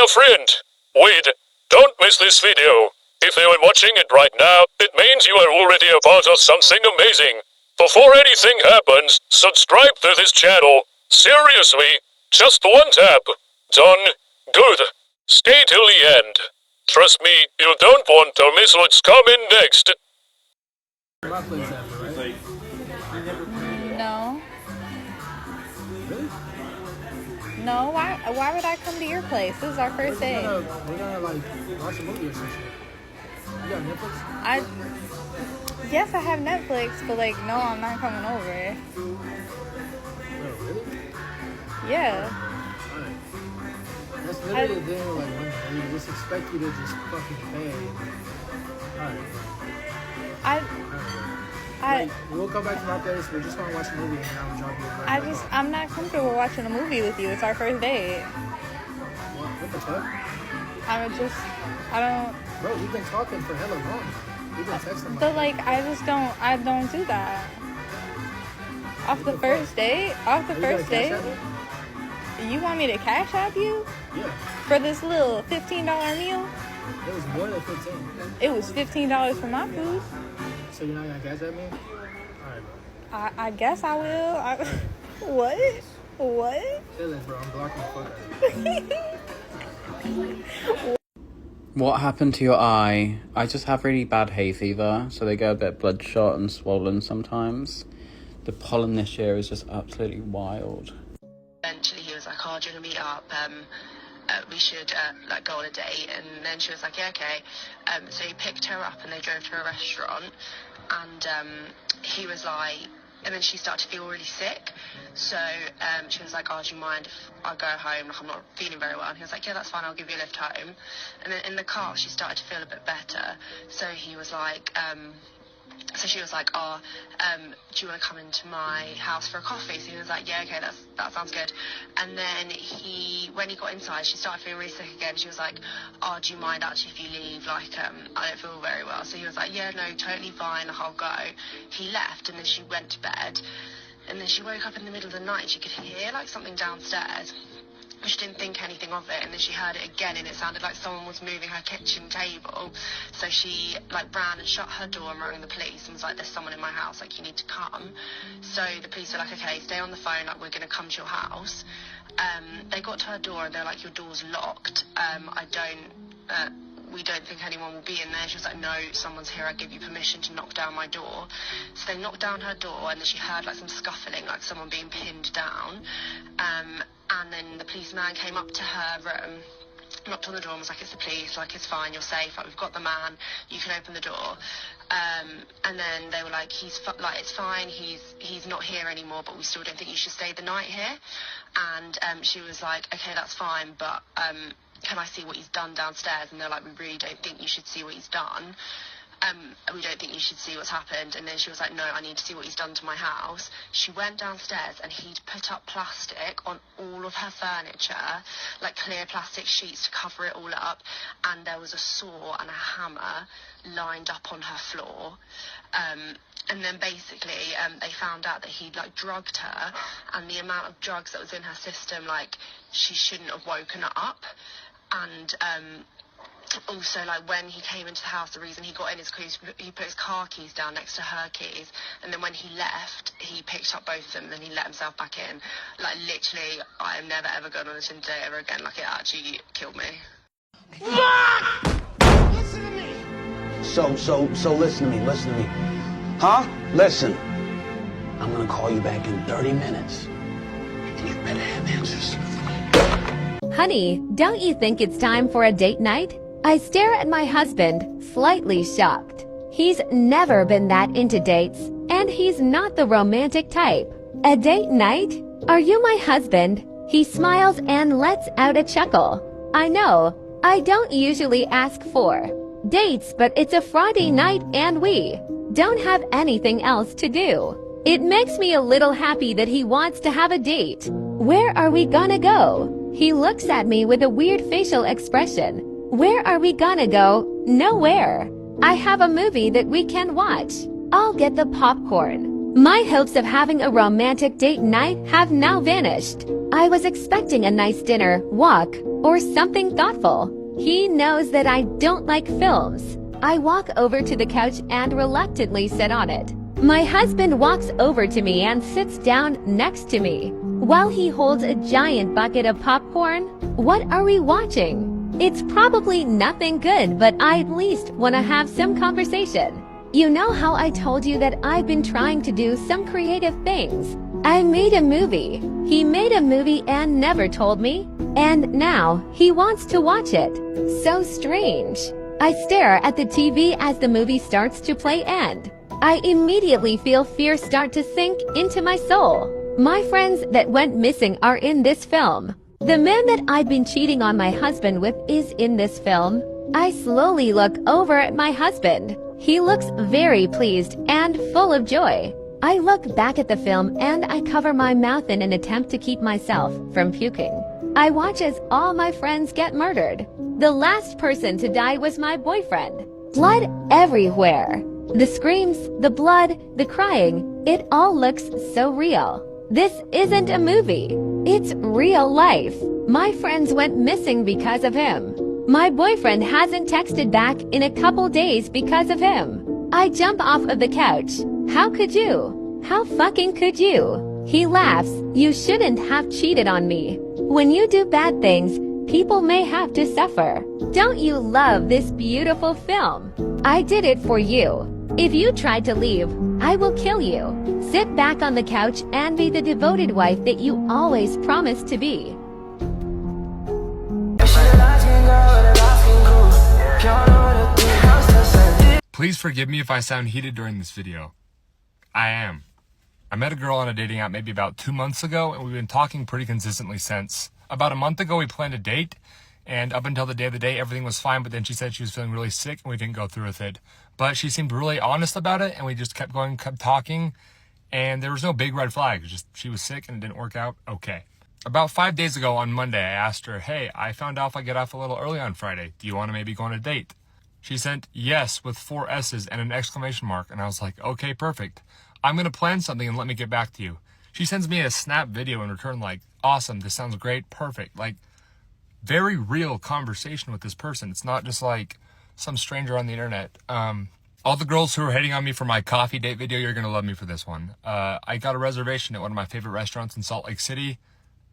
dear friend. Wait, don't miss this video. If you are watching it right now, it means you are already a part of something amazing. Before anything happens, subscribe to this channel. Seriously, just one tap. Done. Good. Stay till the end. Trust me, you don't want to miss what's coming next. My place ever, right? No. Really? No, why would I come to your place? This is our first date. We're gonna like watch a movie or some shit. You got Netflix? Yes, I have Netflix, but like, no, I'm not coming over. Oh, really? Yeah. Alright. That's literally the thing with like women. They just expect you to just fucking pay. Alright. Like, we'll come back to my place. We're just gonna watch a movie and I'll drop you. I'm not comfortable watching a movie with you. It's our first date. What the fuck? I don't. Bro, we've been talking for hella long. We've been texting. But like, I don't do that. Off the first date? You want me to cash app you? Yeah. For this little $15 meal? It was more than 15. It was $15 for my food. So you're not gonna cash at me? Alright, bro. I guess I will. What? Chill it, bro. I'm blocking the fuck out of you. What happened to your eye? I just have really bad hay fever, so they get a bit bloodshot and swollen sometimes. The pollen this year is just absolutely wild. Eventually he was like, oh, do you want to meet up? We should like go on a date. And then she was like, yeah, okay. So he picked her up and they drove to a restaurant. And he was like, and then she started to feel really sick. So she was like, oh, do you mind if I go home? Like, I'm not feeling very well. And he was like, yeah, that's fine. I'll give you a lift home. And then in the car, she started to feel a bit better. So he was like, so she was like, oh, do you want to come into my house for a coffee? So he was like, yeah, okay, that sounds good. And then when he got inside, she started feeling really sick again. She was like, oh, do you mind actually if you leave? Like, I don't feel very well. So he was like, yeah, no, totally fine, I'll go. He left, and then she went to bed. And then she woke up in the middle of the night, and she could hear, like, something downstairs. She didn't think anything of it, and then she heard it again, and it sounded like someone was moving her kitchen table. So she like ran and shut her door and rang the police and was like, there's someone in my house, like, you need to come. So the police were like, okay, stay on the phone, like, we're gonna come to your house. They got to her door and they're like, your door's locked. We don't think anyone will be in there. She was like, no, someone's here, I give you permission to knock down my door. So they knocked down her door, and then she heard like some scuffling, like someone being pinned down. And then the policeman came up to her room, knocked on the door and was like, it's the police, like, it's fine, you're safe, like, we've got the man, you can open the door. And then they were like, it's fine, he's not here anymore, but we still don't think you should stay the night here. And she was like, okay, that's fine, but can I see what he's done downstairs? And they're like, we really don't think you should see what he's done. We don't think you should see what's happened. And then she was like, no, I need to see what he's done to my house. She went downstairs and he'd put up plastic on all of her furniture, like clear plastic sheets to cover it all up. And there was a saw and a hammer lined up on her floor. And then basically they found out that he'd like drugged her, and the amount of drugs that was in her system, like, she shouldn't have woken up. And also, like, when he came into the house, the reason he got in is because he put his car keys down next to her keys, and then when he left, he picked up both of them, and then he let himself back in. Like, literally, I am never ever going on a Tinder date ever again. Like, it actually killed me. Listen to me. So listen to me. Huh? Listen. I'm gonna call you back in 30 minutes, and you better have answers. Honey, don't you think it's time for a date night? I stare at my husband, slightly shocked. He's never been that into dates, and he's not the romantic type. A date night? Are you my husband? He smiles and lets out a chuckle. I know, I don't usually ask for dates, but it's a Friday night and we don't have anything else to do. It makes me a little happy that he wants to have a date. Where are we gonna go? He looks at me with a weird facial expression. Where are we gonna go? Nowhere. I have a movie that we can watch. I'll get the popcorn. My hopes of having a romantic date night have now vanished. I was expecting a nice dinner, walk, or something thoughtful. He knows that I don't like films. I walk over to the couch and reluctantly sit on it. My husband walks over to me and sits down next to me. While he holds a giant bucket of popcorn, what are we watching? It's probably nothing good, but I at least want to have some conversation. You know how I told you that I've been trying to do some creative things? I made a movie. He made a movie and never told me. And now he wants to watch it. So strange. I stare at the TV as the movie starts to play and I immediately feel fear start to sink into my soul. My friends that went missing are in this film. The man that I've been cheating on my husband with is in this film. I slowly look over at my husband. He looks very pleased and full of joy. I look back at the film and I cover my mouth in an attempt to keep myself from puking. I watch as all my friends get murdered. The last person to die was my boyfriend. Blood everywhere. The screams, the blood, the crying, it all looks so real. This isn't a movie. It's real life. My friends went missing because of him. My boyfriend hasn't texted back in a couple days because of him. I jump off of the couch. How could you? How fucking could you? He laughs. You shouldn't have cheated on me. When you do bad things, people may have to suffer. Don't you love this beautiful film? I did it for you. If you tried to leave, I will kill you. Sit back on the couch and be the devoted wife that you always promised to be. Please forgive me if I sound heated during this video. I am. I met a girl on a dating app maybe about 2 months ago, and we've been talking pretty consistently since. About a month ago, we planned a date, and up until the day of the date, everything was fine, but then she said she was feeling really sick, and we didn't go through with it. But she seemed really honest about it, and we just kept going, kept talking, and there was no big red flags. Just she was sick, and it didn't work out. Okay. About 5 days ago on Monday, I asked her, hey, I found out if I get off a little early on Friday. Do you want to maybe go on a date? She sent yes with 4 S's and an exclamation mark, and I was like, okay, perfect. I'm going to plan something and let me get back to you. She sends me a snap video in return like, awesome, this sounds great, perfect. Like, very real conversation with this person. It's not just like some stranger on the internet. All the girls who are hating on me for my coffee date video, you're going to love me for this one. I got a reservation at one of my favorite restaurants in Salt Lake City,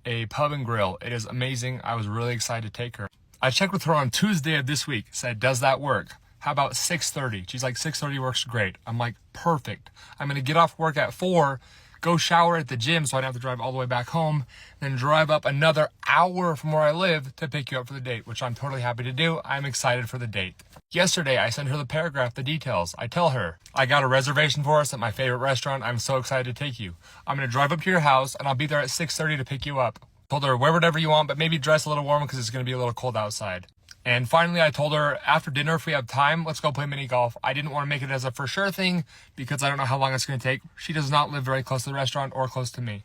a pub and grill. It is amazing. I was really excited to take her. I checked with her on Tuesday of this week, said, does that work? How about 6:30? She's like, 6:30 works great. I'm like, perfect. I'm going to get off work at 4, go shower at the gym so I don't have to drive all the way back home, then drive up another hour from where I live to pick you up for the date, which I'm totally happy to do. I'm excited for the date. Yesterday, I sent her the paragraph, the details. I tell her, I got a reservation for us at my favorite restaurant. I'm so excited to take you. I'm going to drive up to your house, and I'll be there at 6:30 to pick you up. Told her, wear whatever you want, but maybe dress a little warm because it's going to be a little cold outside. And finally, I told her, after dinner, if we have time, let's go play mini golf. I didn't want to make it as a for sure thing because I don't know how long it's going to take. She does not live very close to the restaurant or close to me.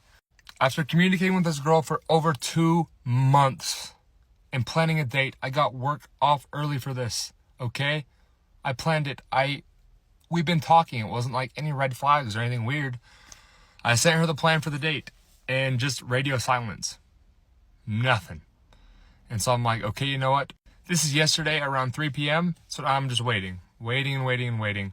After communicating with this girl for over 2 months and planning a date, I got work off early for this, okay? I planned it. We've been talking. It wasn't like any red flags or anything weird. I sent her the plan for the date and just radio silence. Nothing. And so I'm like, okay, you know what? This is yesterday around 3 p.m. So I'm just waiting. I'm waiting.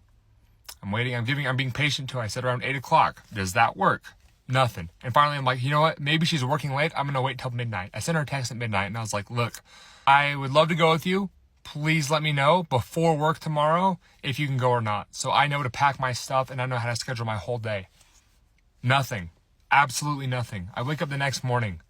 I'm being patient too. I said around 8 o'clock. Does that work? Nothing. And finally, I'm like, you know what? Maybe she's working late. I'm going to wait till midnight. I sent her a text at midnight and I was like, look, I would love to go with you. Please let me know before work tomorrow if you can go or not. So I know to pack my stuff and I know how to schedule my whole day. Nothing. Absolutely nothing. I wake up the next morning.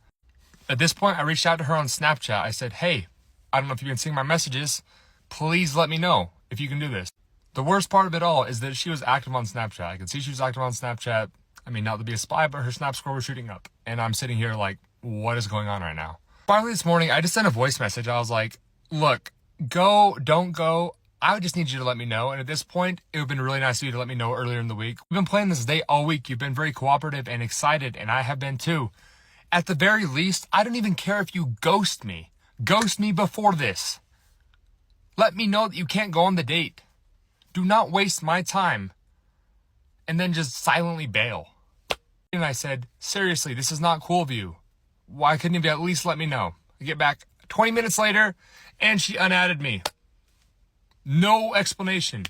At this point, I reached out to her on Snapchat. I said, hey, I don't know if you've been seeing my messages. Please let me know if you can do this. The worst part of it all is that she was active on Snapchat. I could see she was active on Snapchat. I mean, not to be a spy, but her Snap score was shooting up. And I'm sitting here like, what is going on right now? Finally this morning, I just sent a voice message. I was like, look, go, don't go. I just need you to let me know. And at this point, it would have been really nice of you to let me know earlier in the week. We've been playing this date all week. You've been very cooperative and excited, and I have been too. At the very least, I don't even care if you ghost me. Ghost me before this. Let me know that you can't go on the date. Do not waste my time. And then just silently bail. And I said, seriously, this is not cool of you. Why couldn't you at least let me know? I get back 20 minutes later, and she unadded me. No explanation.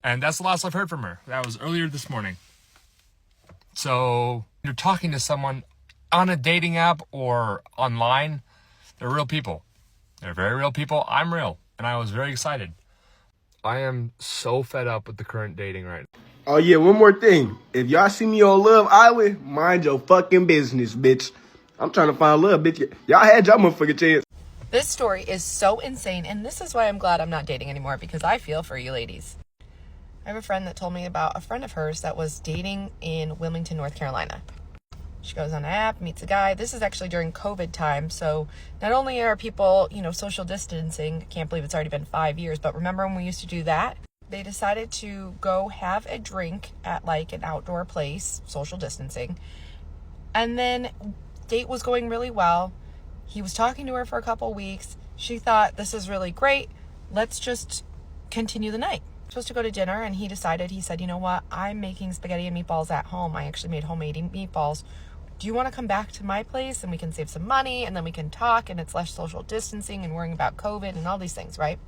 And that's the last I've heard from her. That was earlier this morning. So, you're talking to someone on a dating app or online. They're real people. They're very real people. I'm real. And I was very excited. I am so fed up with the current dating right now. Oh, yeah, one more thing. If y'all see me on Love Island, mind your fucking business, bitch. I'm trying to find love, bitch. Y'all had y'all motherfucking chance. This story is so insane, and this is why I'm glad I'm not dating anymore, because I feel for you ladies. I have a friend that told me about a friend of hers that was dating in Wilmington, North Carolina. She goes on an app, meets a guy. This is actually during COVID time, so not only are people, social distancing, can't believe it's already been 5 years, but remember when we used to do that? They decided to go have a drink at like an outdoor place, social distancing, and then date was going really well. He was talking to her for a couple weeks. She thought, this is really great. Let's just continue the night. Supposed to go to dinner, and he said, you know what? I'm making spaghetti and meatballs at home. I actually made homemade meatballs. Do you want to come back to my place and we can save some money and then we can talk and it's less social distancing and worrying about COVID and all these things, right?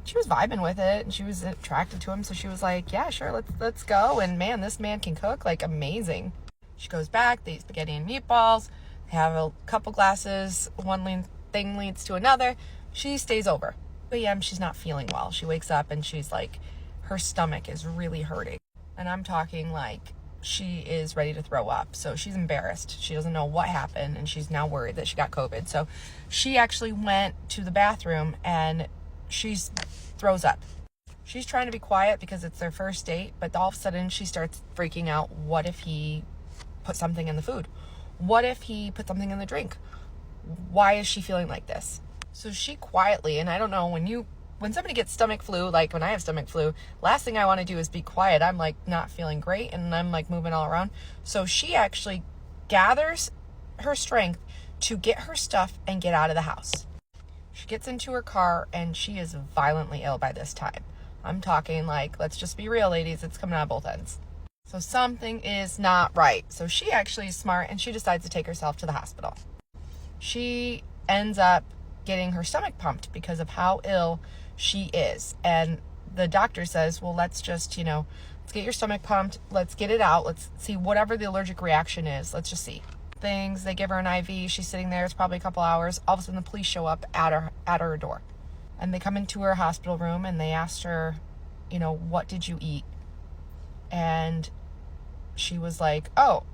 She was vibing with it and she was attracted to him. So she was like, yeah, sure, let's go. And man, this man can cook, like amazing. She goes back, they eat spaghetti and meatballs, they have a couple glasses, one thing leads to another. She stays over. 2 a.m., she's not feeling well. She wakes up and she's like, her stomach is really hurting. And I'm talking like she is ready to throw up. So she's embarrassed. She doesn't know what happened and she's now worried that she got COVID. So she actually went to the bathroom and she throws up. She's trying to be quiet because it's their first date, but all of a sudden she starts freaking out. What if he put something in the food? What if he put something in the drink? Why is she feeling like this? So she quietly, and I don't know, when somebody gets stomach flu, like when I have stomach flu, last thing I want to do is be quiet. I'm like not feeling great and I'm like moving all around. So she actually gathers her strength to get her stuff and get out of the house. She gets into her car and she is violently ill by this time. I'm talking like, let's just be real, ladies, it's coming out of both ends. So something is not right. So she actually is smart and she decides to take herself to the hospital. She ends up getting her stomach pumped because of how ill she is. And the doctor says, well, let's just, let's get your stomach pumped. Let's get it out. Let's see whatever the allergic reaction is. Let's just see. Things, they give her an IV. She's sitting there. It's probably a couple hours. All of a sudden the police show up at her door. And they come into her hospital room and they asked her, what did you eat? And she was like, oh,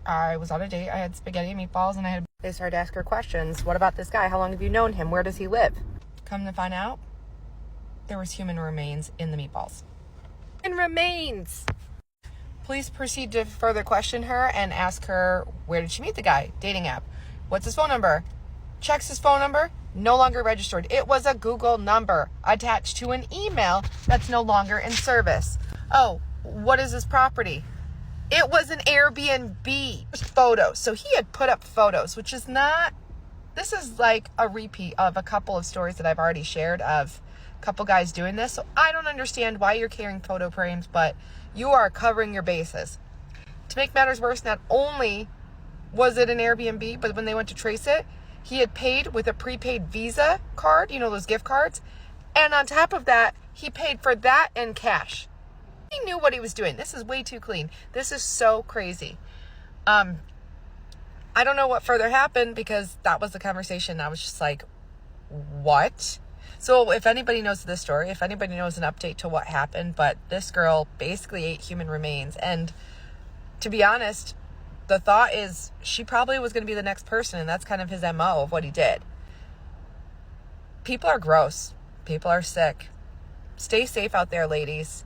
I was on a date. I had spaghetti and meatballs and They started to ask her questions. What about this guy? How long have you known him? Where does he live? Come to find out, there was human remains in the meatballs. Human remains! Police proceed to further question her and ask her, where did she meet the guy? Dating app. What's his phone number? Checks his phone number. No longer registered. It was a Google number attached to an email that's no longer in service. Oh, what is his property? It was an Airbnb. Photos. So he had put up photos, which is not... This is like a repeat of a couple of stories that I've already shared of a couple guys doing this. So I don't understand why you're carrying photo frames, but you are covering your bases. To make matters worse, not only was it an Airbnb, but when they went to trace it, he had paid with a prepaid Visa card, those gift cards. And on top of that, he paid for that in cash. He knew what he was doing. This is way too clean. This is so crazy. I don't know what further happened because that was the conversation. I was just like, what? So if anybody knows this story, if anybody knows an update to what happened, but this girl basically ate human remains. And to be honest, the thought is she probably was going to be the next person. And that's kind of his MO of what he did. People are gross. People are sick. Stay safe out there, ladies.